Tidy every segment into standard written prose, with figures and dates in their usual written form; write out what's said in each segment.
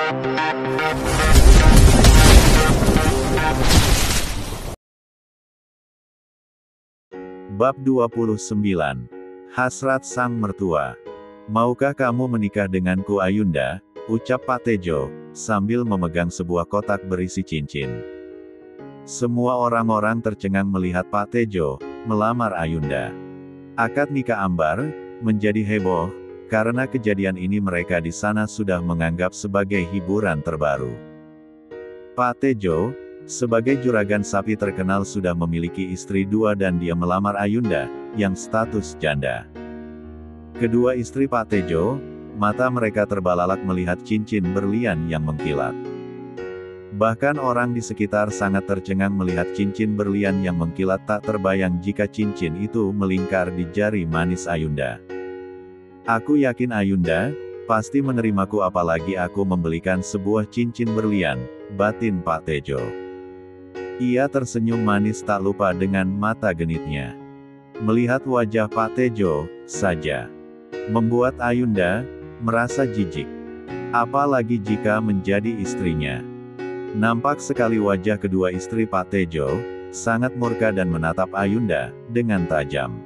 Bab 29. Hasrat sang mertua. Maukah kamu menikah denganku Ayunda? Ucap Pak Tejo, sambil memegang sebuah kotak berisi cincin. Semua orang-orang tercengang melihat Pak Tejo melamar Ayunda. Akad nikah Ambar menjadi heboh, karena kejadian ini mereka di sana sudah menganggap sebagai hiburan terbaru. Pak Tejo, sebagai juragan sapi terkenal sudah memiliki istri 2 dan dia melamar Ayunda, yang status janda. Kedua istri Pak Tejo, mata mereka terbalalak melihat cincin berlian yang mengkilat. Bahkan orang di sekitar sangat tercengang melihat cincin berlian yang mengkilat, tak terbayang jika cincin itu melingkar di jari manis Ayunda. Aku yakin Ayunda pasti menerimaku, apalagi aku membelikan sebuah cincin berlian, batin Pak Tejo. Ia tersenyum manis tak lupa dengan mata genitnya. Melihat wajah Pak Tejo saja membuat Ayunda merasa jijik. Apalagi jika menjadi istrinya. Nampak sekali wajah kedua istri Pak Tejo sangat murka dan menatap Ayunda dengan tajam.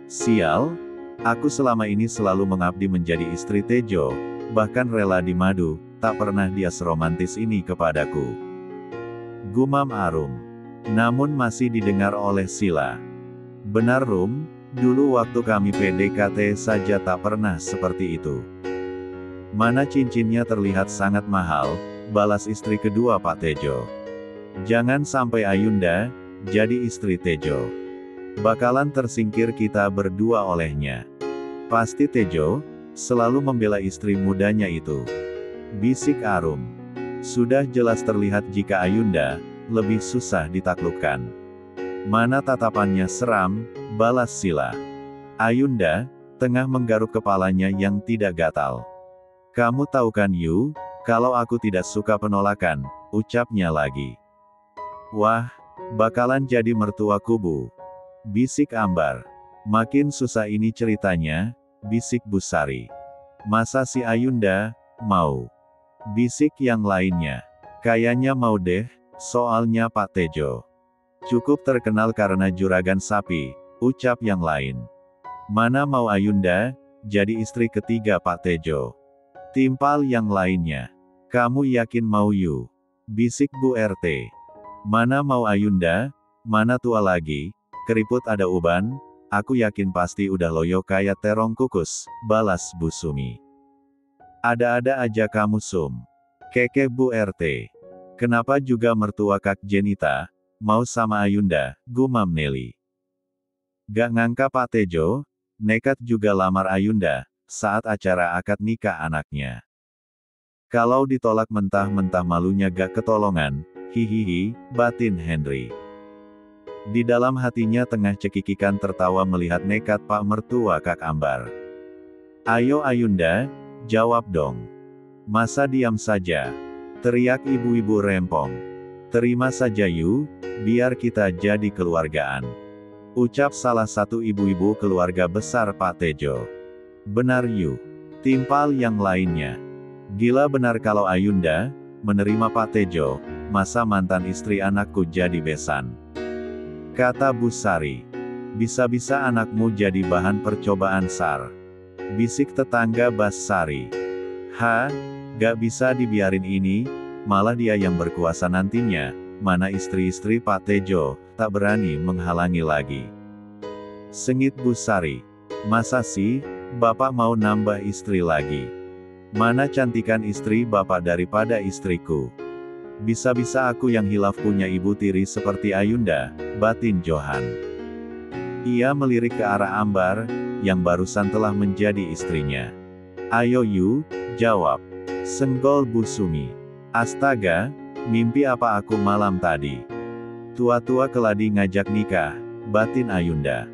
Sial, aku selama ini selalu mengabdi menjadi istri Tejo, bahkan rela dimadu, tak pernah dia seromantis ini kepadaku. Gumam Arum. Namun masih didengar oleh Sila. Benar Rum, dulu waktu kami PDKT saja tak pernah seperti itu. Mana cincinnya terlihat sangat mahal, balas istri kedua Pak Tejo. Jangan sampai Ayunda jadi istri Tejo. Bakalan tersingkir kita berdua olehnya. Pasti Tejo selalu membela istri mudanya itu. Bisik Arum. Sudah jelas terlihat jika Ayunda lebih susah ditaklukkan. Mana tatapannya seram, balas Sila. Ayunda tengah menggaruk kepalanya yang tidak gatal. Kamu tahu kan Yu, kalau aku tidak suka penolakan, ucapnya lagi. Wah, bakalan jadi mertua kubu. Bisik Ambar. Makin susah ini ceritanya, bisik Busari. Masa si Ayunda mau? Bisik yang lainnya. Kayaknya mau deh, soalnya Pak Tejo cukup terkenal karena juragan sapi, ucap yang lain. Mana mau Ayunda jadi istri ketiga Pak Tejo? Timpal yang lainnya. Kamu yakin mau Yu? Bisik Bu RT. Mana mau Ayunda, mana tua lagi, keriput ada uban, aku yakin pasti udah loyo kayak terong kukus, balas Bu Sumi. Ada-ada aja kamu Sum. Keke Bu RT. Kenapa juga mertua Kak Jenita mau sama Ayunda, gumam Nelly. Gak ngangka Pak Tejo nekat juga lamar Ayunda saat acara akad nikah anaknya. Kalau ditolak mentah-mentah malunya gak ketolongan, hihihi, batin Henry. Di dalam hatinya tengah cekikikan tertawa melihat nekat Pak mertua Kak Ambar. Ayo Ayunda, jawab dong. Masa diam saja? Teriak ibu-ibu rempong. Terima saja Yu, biar kita jadi keluargaan. Ucap salah satu ibu-ibu keluarga besar Pak Tejo. Benar Yu. Timpal yang lainnya. Gila benar kalau Ayunda menerima Pak Tejo, masa mantan istri anakku jadi besan. Kata Bu Sari. Bisa-bisa anakmu jadi bahan percobaan SAR. Bisik tetangga Bas Sari. Gak bisa dibiarin ini, malah dia yang berkuasa nantinya, mana istri-istri Pak Tejo, tak berani menghalangi lagi. Sengit Bu Sari. Masa sih, Bapak mau nambah istri lagi? Mana cantikan istri Bapak daripada istriku? Bisa-bisa aku yang hilaf punya ibu tiri seperti Ayunda, batin Johan. Ia melirik ke arah Ambar, yang barusan telah menjadi istrinya. Ayo Yu, jawab. Senggol Bu Sumi. Astaga, mimpi apa aku malam tadi? Tua-tua keladi ngajak nikah, batin Ayunda.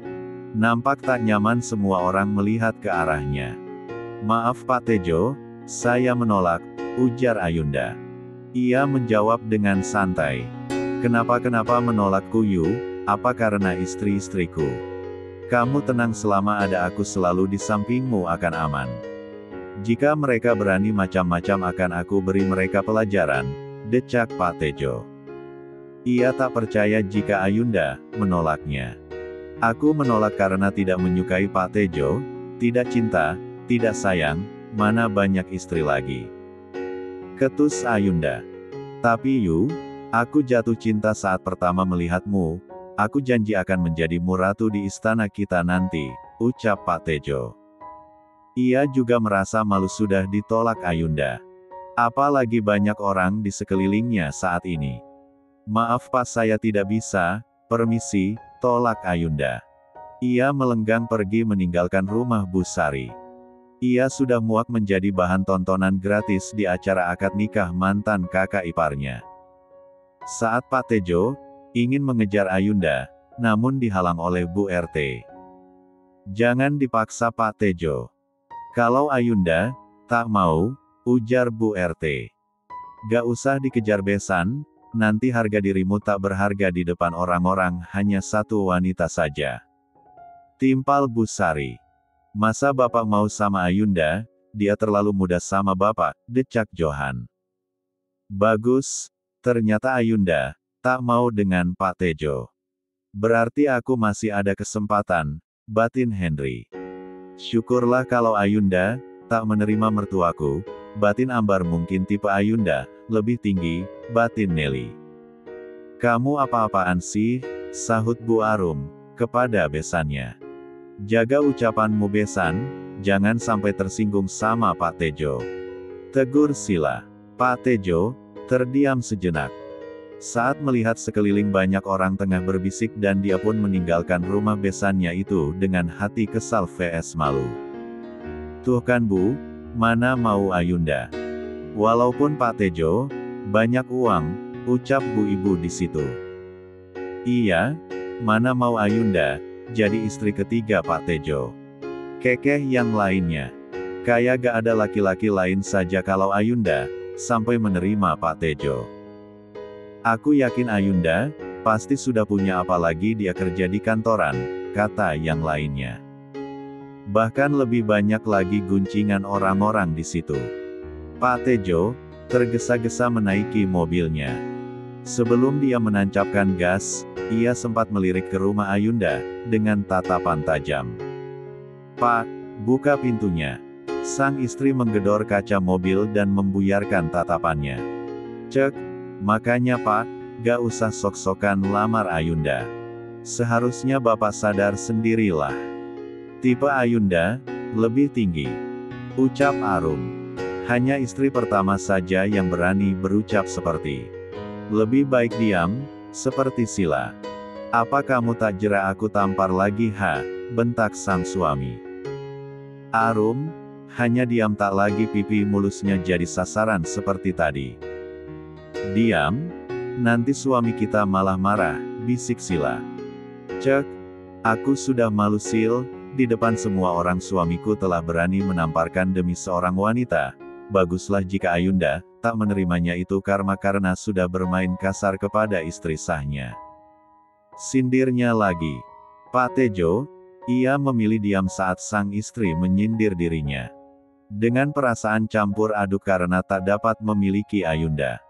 Nampak tak nyaman semua orang melihat ke arahnya. Maaf Pak Tejo, saya menolak, ujar Ayunda. Ia menjawab dengan santai. Kenapa menolakku Yu, apa karena istri-istriku? Kamu tenang selama ada aku selalu di sampingmu akan aman. Jika mereka berani macam-macam akan aku beri mereka pelajaran, decak Pak Tejo. Ia tak percaya jika Ayunda menolaknya. Aku menolak karena tidak menyukai Pak Tejo, tidak cinta, tidak sayang, mana banyak istri lagi. Ketus Ayunda. Tapi Yu, aku jatuh cinta saat pertama melihatmu, aku janji akan menjadimu ratu di istana kita nanti, ucap Pak Tejo. Ia juga merasa malu sudah ditolak Ayunda. Apalagi banyak orang di sekelilingnya saat ini. Maaf Pak, saya tidak bisa, permisi, tolak Ayunda. Ia melenggang pergi meninggalkan rumah Bu Sari. Ia sudah muak menjadi bahan tontonan gratis di acara akad nikah mantan kakak iparnya. Saat Pak Tejo ingin mengejar Ayunda, namun dihalang oleh Bu RT. Jangan dipaksa Pak Tejo. Kalau Ayunda tak mau, ujar Bu RT. Gak usah dikejar besan, nanti harga dirimu tak berharga di depan orang-orang, hanya satu wanita saja. Timpal Bu Sari. Masa Bapak mau sama Ayunda, dia terlalu muda sama Bapak, decak Johan. Bagus, ternyata Ayunda tak mau dengan Pak Tejo. Berarti aku masih ada kesempatan, batin Henry. Syukurlah kalau Ayunda tak menerima mertuaku, batin Ambar. Mungkin tipe Ayunda lebih tinggi, batin Nelly. Kamu apa-apaan sih, sahut Bu Arum kepada besannya. Jaga ucapanmu besan, jangan sampai tersinggung sama Pak Tejo. Tegur Sila. Pak Tejo terdiam sejenak. Saat melihat sekeliling banyak orang tengah berbisik dan dia pun meninggalkan rumah besannya itu dengan hati kesal vs malu. Tuh kan Bu, mana mau Ayunda. Walaupun Pak Tejo banyak uang, ucap Bu Ibu di situ. Iya, mana mau Ayunda jadi istri ketiga Pak Tejo. Kekeh yang lainnya. Kayak gak ada laki-laki lain saja kalau Ayunda sampai menerima Pak Tejo. Aku yakin Ayunda pasti sudah punya, apalagi dia kerja di kantoran, kata yang lainnya. Bahkan lebih banyak lagi guncingan orang-orang di situ. Pak Tejo tergesa-gesa menaiki mobilnya. Sebelum dia menancapkan gas, ia sempat melirik ke rumah Ayunda dengan tatapan tajam. Pak, buka pintunya. Sang istri menggedor kaca mobil dan membuyarkan tatapannya. Cek. Makanya Pak, gak usah sok-sokan lamar Ayunda. Seharusnya Bapak sadar sendirilah. Tipe Ayunda lebih tinggi, ucap Arum. Hanya istri pertama saja yang berani berucap seperti. Lebih baik diam, seperti Sila. Apa kamu tak jera aku tampar lagi bentak sang suami. Arum hanya diam, tak lagi pipi mulusnya jadi sasaran seperti tadi. Diam, nanti suami kita malah marah, bisik Sila. Cek, aku sudah malu Sil, di depan semua orang suamiku telah berani menamparkan demi seorang wanita. Baguslah jika Ayunda tak menerimanya, itu karma karena sudah bermain kasar kepada istri sahnya. Sindirnya lagi. Pak Tejo, ia memilih diam saat sang istri menyindir dirinya. Dengan perasaan campur aduk karena tak dapat memiliki Ayunda.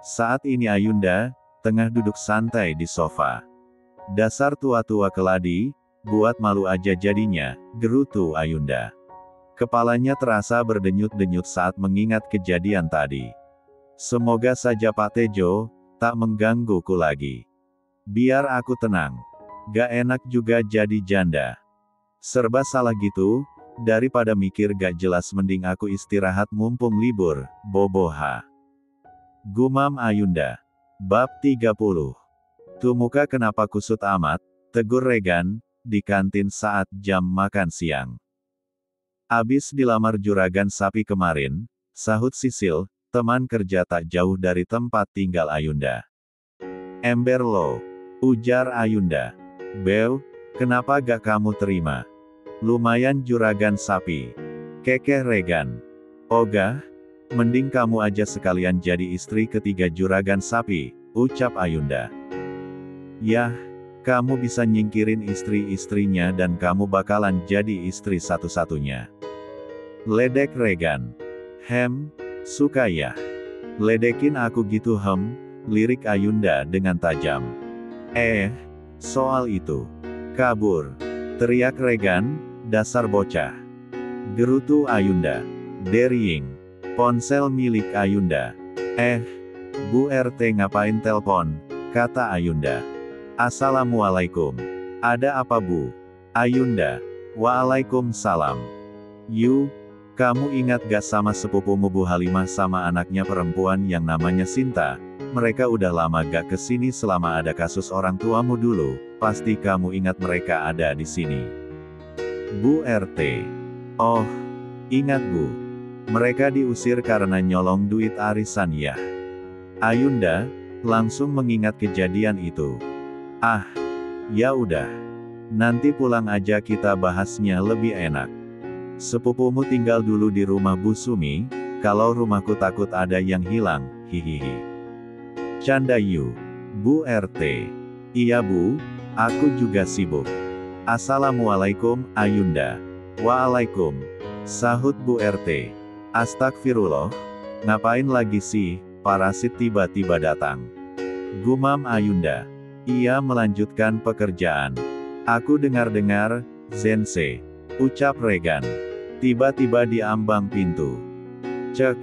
Saat ini Ayunda tengah duduk santai di sofa. Dasar tua-tua keladi, buat malu aja jadinya, gerutu Ayunda. Kepalanya terasa berdenyut-denyut saat mengingat kejadian tadi. Semoga saja Pak Tejo tak menggangguku lagi. Biar aku tenang. Gak enak juga jadi janda. Serba salah gitu, daripada mikir gak jelas mending aku istirahat mumpung libur, boboha. Gumam Ayunda. Bab 30. Tuh muka kenapa kusut amat, tegur Regan, di kantin saat jam makan siang. Abis dilamar juragan sapi kemarin, sahut Sisil, teman kerja tak jauh dari tempat tinggal Ayunda. Ember lo, ujar Ayunda. Bew, kenapa gak kamu terima? Lumayan juragan sapi. Kekeh Regan. Ogah, mending kamu aja sekalian jadi istri ketiga juragan sapi, ucap Ayunda. Yah, kamu bisa nyingkirin istri-istrinya dan kamu bakalan jadi istri satu-satunya. Ledek Regan. Suka ya. Ledekin aku gitu lirik Ayunda dengan tajam. Soal itu. Kabur. Teriak Regan, dasar bocah. Gerutu Ayunda. Dering. Ponsel milik Ayunda. Bu RT ngapain telpon? Kata Ayunda. Assalamualaikum. Ada apa Bu? Ayunda. Waalaikumsalam. Kamu ingat gak sama sepupumu Bu Halimah sama anaknya perempuan yang namanya Sinta? Mereka udah lama gak kesini selama ada kasus orang tuamu dulu, pasti kamu ingat mereka ada di sini. Bu RT. Oh, ingat Bu. Mereka diusir karena nyolong duit arisan ya. Ayunda langsung mengingat kejadian itu. Ya udah. Nanti pulang aja kita bahasnya lebih enak. Sepupumu tinggal dulu di rumah Bu Sumi, kalau rumahku takut ada yang hilang, hihihi. Canda Yu. Bu RT. Iya Bu, aku juga sibuk. Assalamualaikum, Ayunda. Waalaikum. Sahut Bu RT. Astagfirullah. Ngapain lagi sih, parasit tiba-tiba datang. Gumam Ayunda. Ia melanjutkan pekerjaan. Aku dengar-dengar, Zense. Ucap Regan. Tiba-tiba di ambang pintu. Cek,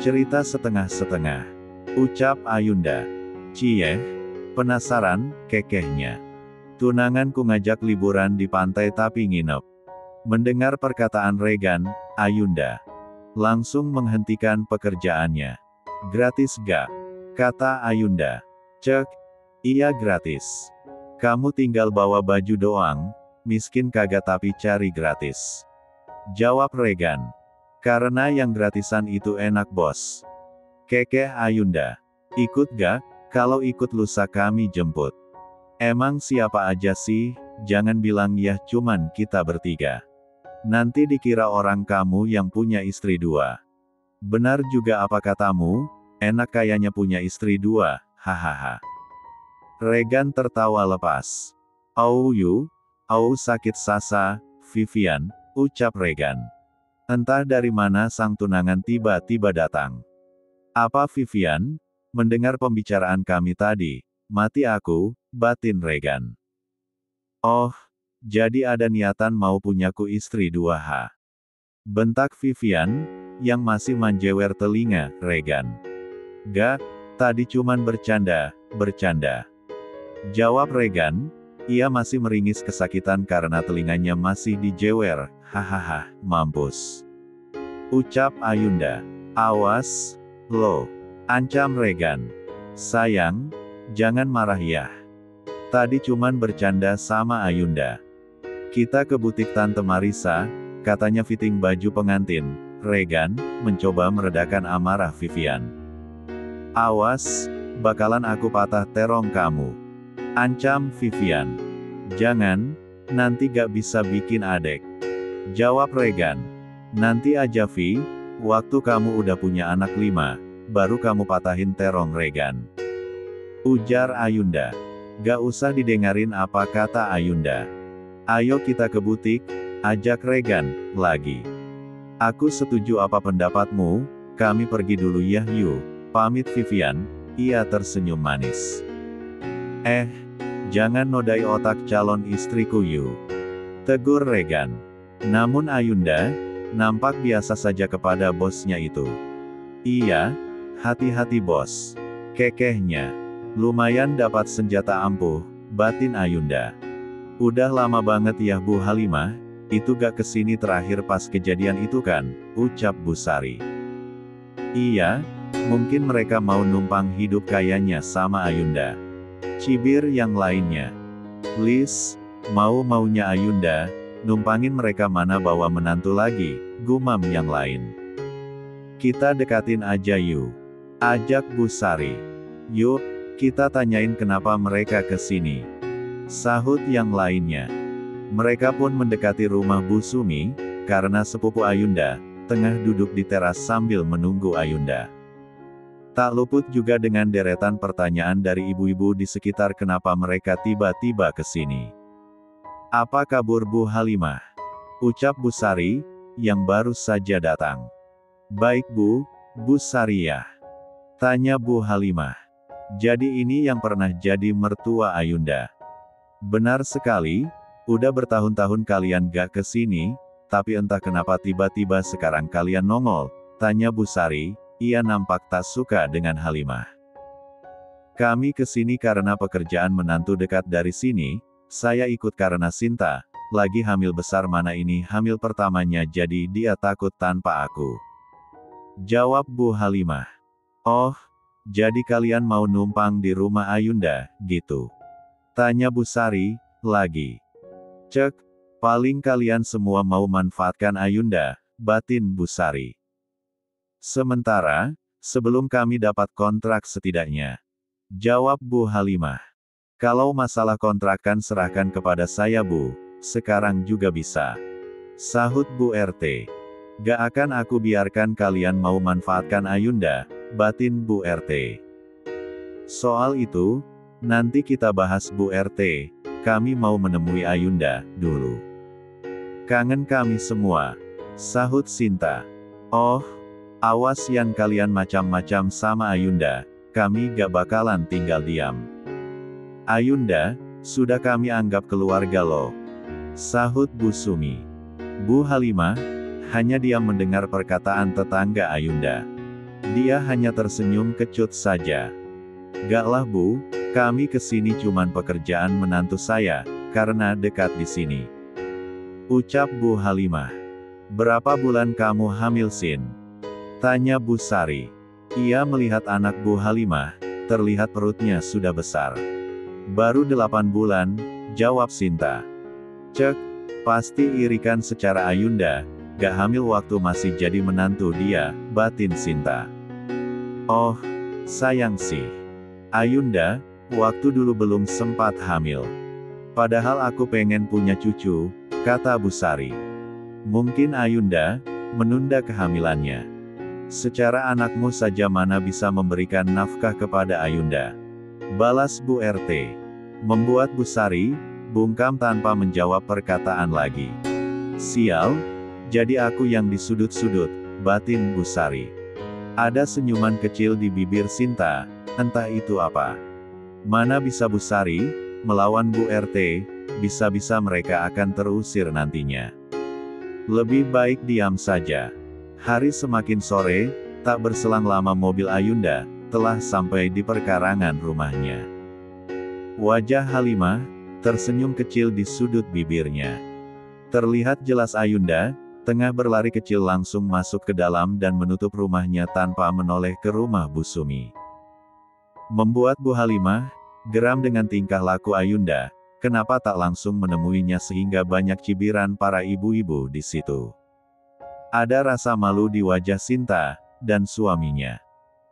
cerita setengah-setengah. Ucap Ayunda. Cie, penasaran, kekehnya. Tunanganku ngajak liburan di pantai tapi nginep. Mendengar perkataan Regan, Ayunda langsung menghentikan pekerjaannya. Gratis gak? Kata Ayunda. Cek, iya gratis. Kamu tinggal bawa baju doang, miskin kagak tapi cari gratis. Jawab Regan. Karena yang gratisan itu enak bos. Kekeh Ayunda. Ikut gak? Kalau ikut lusa kami jemput. Emang siapa aja sih? Jangan bilang ya cuman kita bertiga. Nanti dikira orang kamu yang punya istri dua. Benar juga apa katamu? Enak kayaknya punya istri dua, hahaha. Regan tertawa lepas. Sakit sasa, Vivian, ucap Regan. Entah dari mana sang tunangan tiba-tiba datang. Apa Vivian? Mendengar pembicaraan kami tadi, mati aku, batin Regan. Oh, jadi ada niatan mau punyaku istri dua ha. Bentak Vivian, yang masih manjewer telinga, Regan. Gak, tadi cuman bercanda. Jawab Regan, ia masih meringis kesakitan karena telinganya masih dijewer, hahaha, mampus. Ucap Ayunda. Awas, lo. Ancam Regan. Sayang, jangan marah ya. Tadi cuman bercanda sama Ayunda. Kita ke butik Tante Marisa, katanya fitting baju pengantin. Regan mencoba meredakan amarah Vivian. Awas, bakalan aku patah terong kamu. Ancam Vivian. Jangan, nanti gak bisa bikin adek. Jawab Regan. Nanti aja Vi, waktu kamu udah punya anak 5, baru kamu patahin terong Regan. Ujar Ayunda. Gak usah didengarin apa kata Ayunda. Ayo kita ke butik, ajak Regan lagi. Aku setuju apa pendapatmu, kami pergi dulu ya yuk. Pamit Vivian, ia tersenyum manis. Jangan nodai otak calon istriku yuk. Tegur Regan. Namun Ayunda nampak biasa saja kepada bosnya itu. Iya, hati-hati bos. Kekehnya. Lumayan dapat senjata ampuh, batin Ayunda. Udah lama banget ya Bu Halimah, itu gak kesini terakhir pas kejadian itu kan, ucap Bu Sari. Iya, mungkin mereka mau numpang hidup kayaknya sama Ayunda. Cibir yang lainnya. Please, mau-maunya Ayunda, numpangin mereka mana bawa menantu lagi, gumam yang lain. Kita dekatin aja yuk. Ajak Bu Sari. Yuk, kita tanyain kenapa mereka kesini. Sahut yang lainnya. Mereka pun mendekati rumah Bu Sumi, karena sepupu Ayunda, tengah duduk di teras sambil menunggu Ayunda. Tak luput juga dengan deretan pertanyaan dari ibu-ibu di sekitar kenapa mereka tiba-tiba kesini. Apa kabur Bu Halimah? Ucap Bu Sari, yang baru saja datang. Baik Bu, Bu Sariyah. Tanya Bu Halimah. Jadi ini yang pernah jadi mertua Ayunda? Benar sekali, udah bertahun-tahun kalian gak kesini, tapi entah kenapa tiba-tiba sekarang kalian nongol, tanya Bu Sari. Ia nampak tak suka dengan Halimah. Kami kesini karena pekerjaan menantu dekat dari sini, saya ikut karena Sinta, lagi hamil besar, mana ini hamil pertamanya, jadi dia takut tanpa aku. Jawab Bu Halimah. Oh, jadi kalian mau numpang di rumah Ayunda, gitu? Tanya Bu Sari, lagi. Cek, paling kalian semua mau manfaatkan Ayunda, batin Bu Sari. Sementara, sebelum kami dapat kontrak setidaknya. Jawab Bu Halimah. Kalau masalah kontrakan serahkan kepada saya Bu, sekarang juga bisa. Sahut Bu RT. Gak akan aku biarkan kalian mau manfaatkan Ayunda, batin Bu RT. Soal itu, nanti kita bahas Bu RT, kami mau menemui Ayunda, dulu. Kangen kami semua. Sahut Sinta. Oh, awas yang kalian macam-macam sama Ayunda, kami gak bakalan tinggal diam. Ayunda, sudah kami anggap keluarga loh. Sahut Bu Sumi. Bu Halimah hanya diam mendengar perkataan tetangga Ayunda. Dia hanya tersenyum kecut saja. Gaklah Bu, kami kesini cuman pekerjaan menantu saya, karena dekat di sini. Ucap Bu Halimah. Berapa bulan kamu hamil Sin? Tanya Bu Sari. Ia melihat anak Bu Halimah, terlihat perutnya sudah besar. Baru 8 bulan, jawab Sinta. Cek, pasti irikan secara Ayunda, gak hamil waktu masih jadi menantu dia, batin Sinta. Oh, sayang sih. Ayunda, waktu dulu belum sempat hamil. Padahal aku pengen punya cucu, kata Bu Sari. Mungkin Ayunda menunda kehamilannya. Secara anakmu saja mana bisa memberikan nafkah kepada Ayunda. Balas Bu RT. Membuat Bu Sari bungkam tanpa menjawab perkataan lagi. Sial, jadi aku yang disudut-sudut, batin Bu Sari. Ada senyuman kecil di bibir Sinta, entah itu apa. Mana bisa Bu Sari melawan Bu RT, bisa-bisa mereka akan terusir nantinya. Lebih baik diam saja. Hari semakin sore, tak berselang lama mobil Ayunda telah sampai di perkarangan rumahnya. Wajah Halimah tersenyum kecil di sudut bibirnya. Terlihat jelas Ayunda tengah berlari kecil langsung masuk ke dalam dan menutup rumahnya tanpa menoleh ke rumah Bu Sumi. Membuat Bu Halimah geram dengan tingkah laku Ayunda, kenapa tak langsung menemuinya sehingga banyak cibiran para ibu-ibu di situ. Ada rasa malu di wajah Sinta dan suaminya.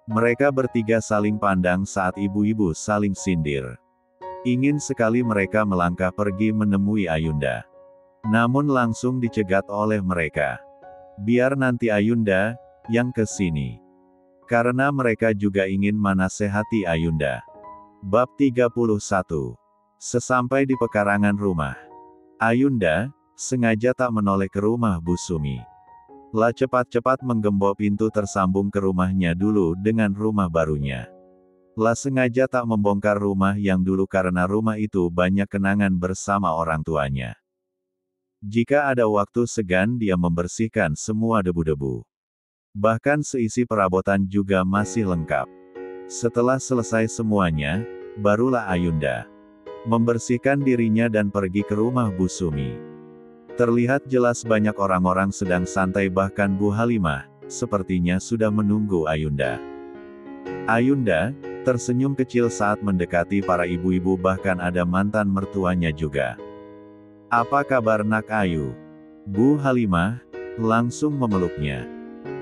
Mereka bertiga saling pandang saat ibu-ibu saling sindir. Ingin sekali mereka melangkah pergi menemui Ayunda. Namun langsung dicegat oleh mereka. Biar nanti Ayunda yang ke sini. Karena mereka juga ingin menasehati Ayunda. Bab 31. Sesampai di pekarangan rumah, Ayunda sengaja tak menoleh ke rumah Bu Sumi. Lah cepat-cepat menggembok pintu tersambung ke rumahnya dulu dengan rumah barunya. Lah sengaja tak membongkar rumah yang dulu karena rumah itu banyak kenangan bersama orang tuanya. Jika ada waktu segan dia membersihkan semua debu-debu. Bahkan seisi perabotan juga masih lengkap. Setelah selesai semuanya, barulah Ayunda membersihkan dirinya dan pergi ke rumah Bu Sumi. Terlihat jelas banyak orang-orang sedang santai, bahkan Bu Halimah sepertinya sudah menunggu Ayunda. Ayunda tersenyum kecil saat mendekati para ibu-ibu, bahkan ada mantan mertuanya juga. Apa kabar Nak Ayu? Bu Halimah langsung memeluknya.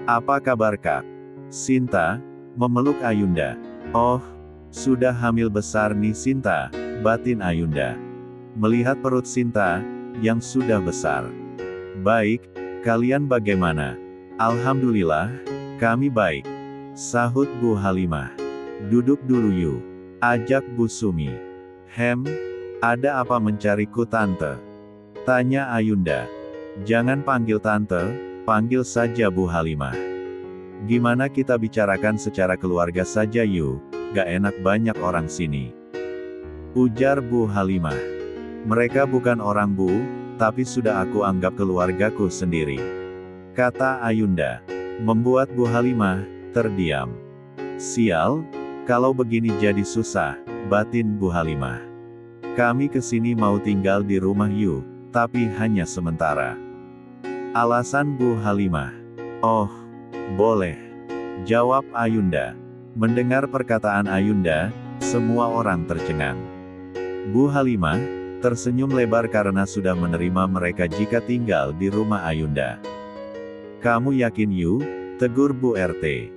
Apa kabar Kak? Sinta memeluk Ayunda. Oh, sudah hamil besar nih Sinta, batin Ayunda. Melihat perut Sinta yang sudah besar. Baik, kalian bagaimana? Alhamdulillah, kami baik. Sahut Bu Halimah. Duduk dulu yuk. Ajak Bu Sumi. Ada apa mencariku Tante? Tanya Ayunda. Jangan panggil Tante, Panggil saja Bu Halimah. Gimana kita bicarakan secara keluarga saja yuk, gak enak banyak orang sini. Ujar Bu Halimah. Mereka bukan orang Bu, tapi sudah aku anggap keluargaku sendiri. Kata Ayunda. Membuat Bu Halimah terdiam. Sial, kalau begini jadi susah, batin Bu Halimah. Kami kesini mau tinggal di rumah Yu, tapi hanya sementara. Alasan Bu Halimah. Oh, boleh. Jawab Ayunda. Mendengar perkataan Ayunda, semua orang tercengang. Bu Halimah tersenyum lebar karena sudah menerima mereka jika tinggal di rumah Ayunda. Kamu yakin Yu? Tegur Bu RT.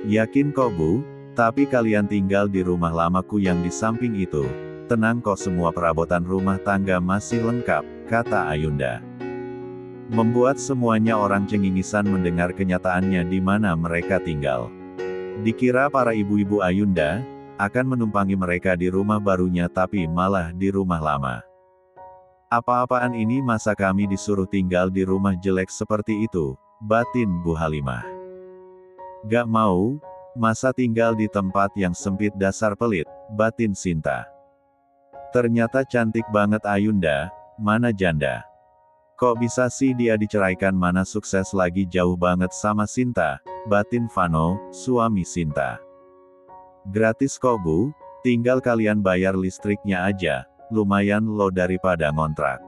Yakin kok Bu, tapi kalian tinggal di rumah lamaku yang di samping itu. Tenang kok, semua perabotan rumah tangga masih lengkap, kata Ayunda. Membuat semuanya orang cengingisan mendengar kenyataannya di mana mereka tinggal. Dikira para ibu-ibu Ayunda akan menumpangi mereka di rumah barunya, tapi malah di rumah lama. Apa-apaan ini, masa kami disuruh tinggal di rumah jelek seperti itu, batin Bu Halimah. Gak mau, masa tinggal di tempat yang sempit, dasar pelit, batin Sinta. Ternyata cantik banget Ayunda, mana janda. Kok bisa sih dia diceraikan, mana sukses lagi, jauh banget sama Sinta, batin Vano, suami Sinta. Gratis kok Bu, tinggal kalian bayar listriknya aja, lumayan loh daripada ngontrak.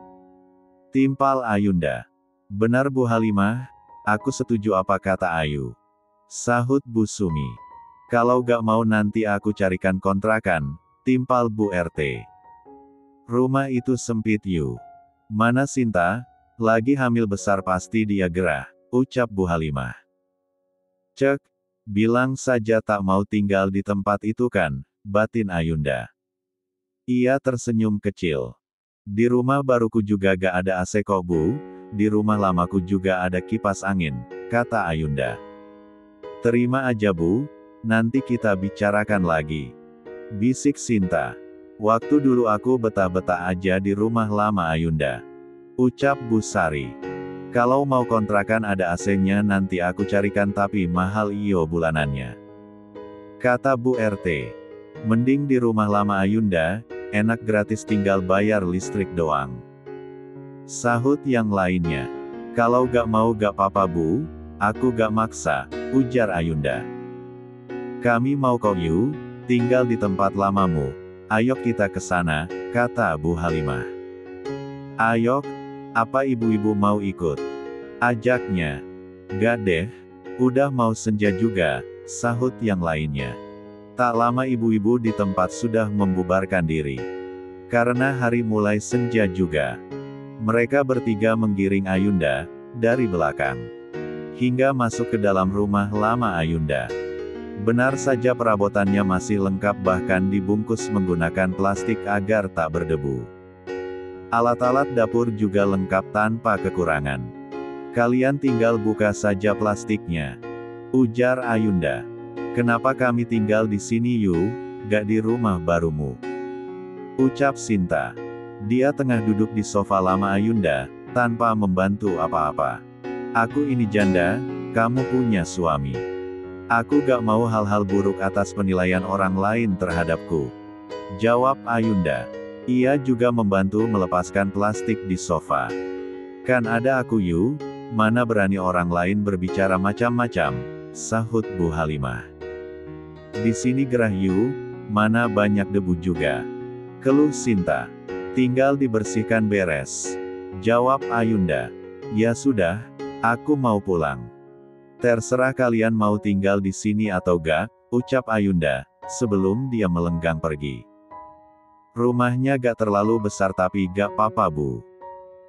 Timpal Ayunda. Benar Bu Halimah, aku setuju, apa kata Ayu. Sahut Bu Sumi. Kalau gak mau nanti aku carikan kontrakan, timpal Bu RT. Rumah itu sempit Yu. Mana Sinta, lagi hamil besar pasti dia gerah, ucap Bu Halimah. Cek. Bilang saja tak mau tinggal di tempat itu kan, batin Ayunda. Ia tersenyum kecil. Di rumah baruku juga gak ada AC kok Bu, di rumah lamaku juga ada kipas angin, kata Ayunda. Terima aja Bu, nanti kita bicarakan lagi, bisik Sinta. Waktu dulu aku betah-betah aja di rumah lama Ayunda, ucap Bu Sari. Kalau mau kontrakan ada AC-nya nanti aku carikan, tapi mahal iyo bulanannya, kata Bu RT. Mending di rumah lama Ayunda, enak gratis tinggal bayar listrik doang, sahut yang lainnya. Kalau gak mau gak apa-apa Bu, aku gak maksa, ujar Ayunda. Kami mau kok Yu, tinggal di tempat lamamu. Ayo kita ke sana, kata Bu Halimah. Ayo. Apa ibu-ibu mau ikut? Ajaknya. Gak deh, udah mau senja juga, sahut yang lainnya. Tak lama ibu-ibu di tempat sudah membubarkan diri. Karena hari mulai senja juga. Mereka bertiga menggiring Ayunda dari belakang hingga masuk ke dalam rumah lama Ayunda. Benar saja perabotannya masih lengkap, bahkan dibungkus menggunakan plastik agar tak berdebu. Alat-alat dapur juga lengkap tanpa kekurangan. Kalian tinggal buka saja plastiknya, ujar Ayunda. Kenapa kami tinggal di sini Yu, gak di rumah barumu? Ucap Sinta. Dia tengah duduk di sofa lama Ayunda, tanpa membantu apa-apa. Aku ini janda, kamu punya suami. Aku gak mau hal-hal buruk atas penilaian orang lain terhadapku, jawab Ayunda. Ia juga membantu melepaskan plastik di sofa. Kan ada aku Yu, mana berani orang lain berbicara macam-macam, sahut Bu Halimah. Di sini gerah Yu, mana banyak debu juga, keluh Sinta. Tinggal dibersihkan beres, jawab Ayunda. Ya sudah, aku mau pulang. Terserah kalian mau tinggal di sini atau gak, ucap Ayunda, sebelum dia melenggang pergi. Rumahnya gak terlalu besar tapi gak apa-apa Bu.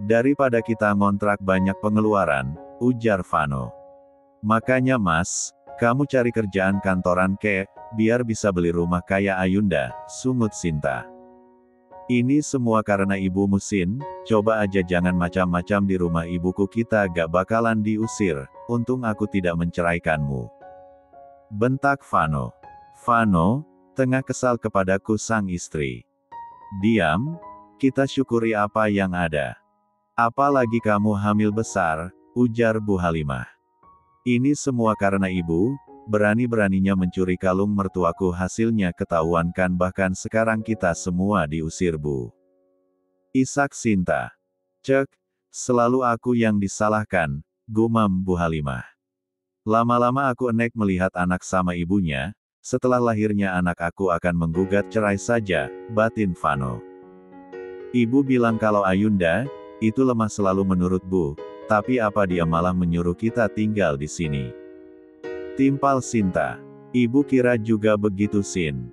Daripada kita ngontrak banyak pengeluaran, ujar Vano. Makanya Mas, kamu cari kerjaan kantoran kek, biar bisa beli rumah kayak Ayunda, sungut Sinta. Ini semua karena ibu Musin, coba aja jangan macam-macam di rumah ibuku, kita gak bakalan diusir, untung aku tidak menceraikanmu, bentak Vano. Vano tengah kesal kepadaku sang istri. Diam, kita syukuri apa yang ada. Apalagi kamu hamil besar, ujar Bu Halimah. Ini semua karena ibu, berani-beraninya mencuri kalung mertuaku, hasilnya ketahuan kan, bahkan sekarang kita semua diusir Bu. Isak Sinta. Cek, selalu aku yang disalahkan, gumam Bu Halimah. Lama-lama aku enek melihat anak sama ibunya, setelah lahirnya anak aku akan menggugat cerai saja, batin Vano. Ibu bilang kalau Ayunda, itu lemah selalu menurut Bu, tapi apa dia malah menyuruh kita tinggal di sini? Timpal Sinta. Ibu kira juga begitu Sin.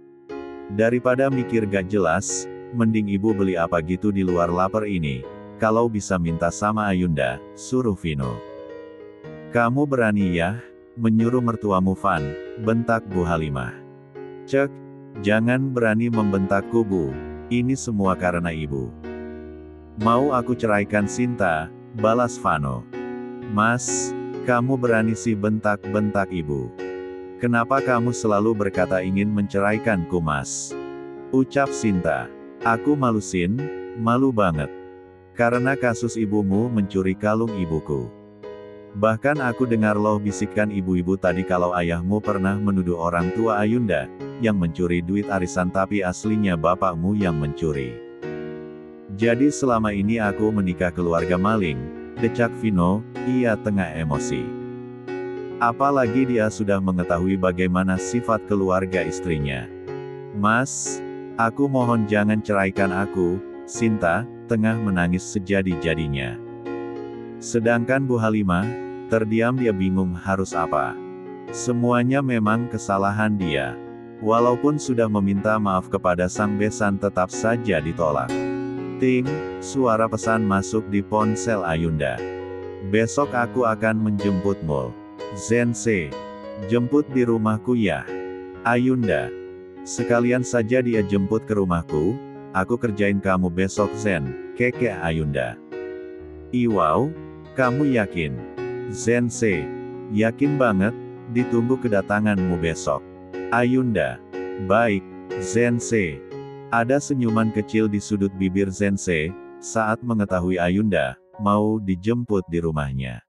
Daripada mikir gak jelas, mending ibu beli apa gitu di luar lapar ini. Kalau bisa minta sama Ayunda, suruh Vino. Kamu berani ya, menyuruh mertuamu Van, bentak Bu Halimah. Cek, jangan berani membentakku Bu, ini semua karena ibu. Mau aku ceraikan Sinta, balas Vano. Mas, kamu berani sih bentak-bentak ibu. Kenapa kamu selalu berkata ingin menceraikanku Mas? Ucap Sinta. Aku malu Sin, malu banget. Karena kasus ibumu mencuri kalung ibuku. Bahkan aku dengar loh bisikan ibu-ibu tadi kalau ayahmu pernah menuduh orang tua Ayunda, yang mencuri duit arisan tapi aslinya bapakmu yang mencuri. Jadi selama ini aku menikah keluarga maling, decak Vino, ia tengah emosi. Apalagi dia sudah mengetahui bagaimana sifat keluarga istrinya. Mas, aku mohon jangan ceraikan aku, Sinta, tengah menangis sejadi-jadinya. Sedangkan Bu Halimah, terdiam, dia bingung harus apa. Semuanya memang kesalahan dia. Walaupun sudah meminta maaf kepada sang besan tetap saja ditolak. Ting, suara pesan masuk di ponsel Ayunda. Besok aku akan menjemputmu. Zensei, jemput di rumahku ya. Ayunda, sekalian saja dia jemput ke rumahku, aku kerjain kamu besok Zen, keke Ayunda. Iwau, kamu yakin? Zensei, yakin banget, ditunggu kedatanganmu besok. Ayunda, baik, Zensei. Ada senyuman kecil di sudut bibir Zensei, saat mengetahui Ayunda mau dijemput di rumahnya.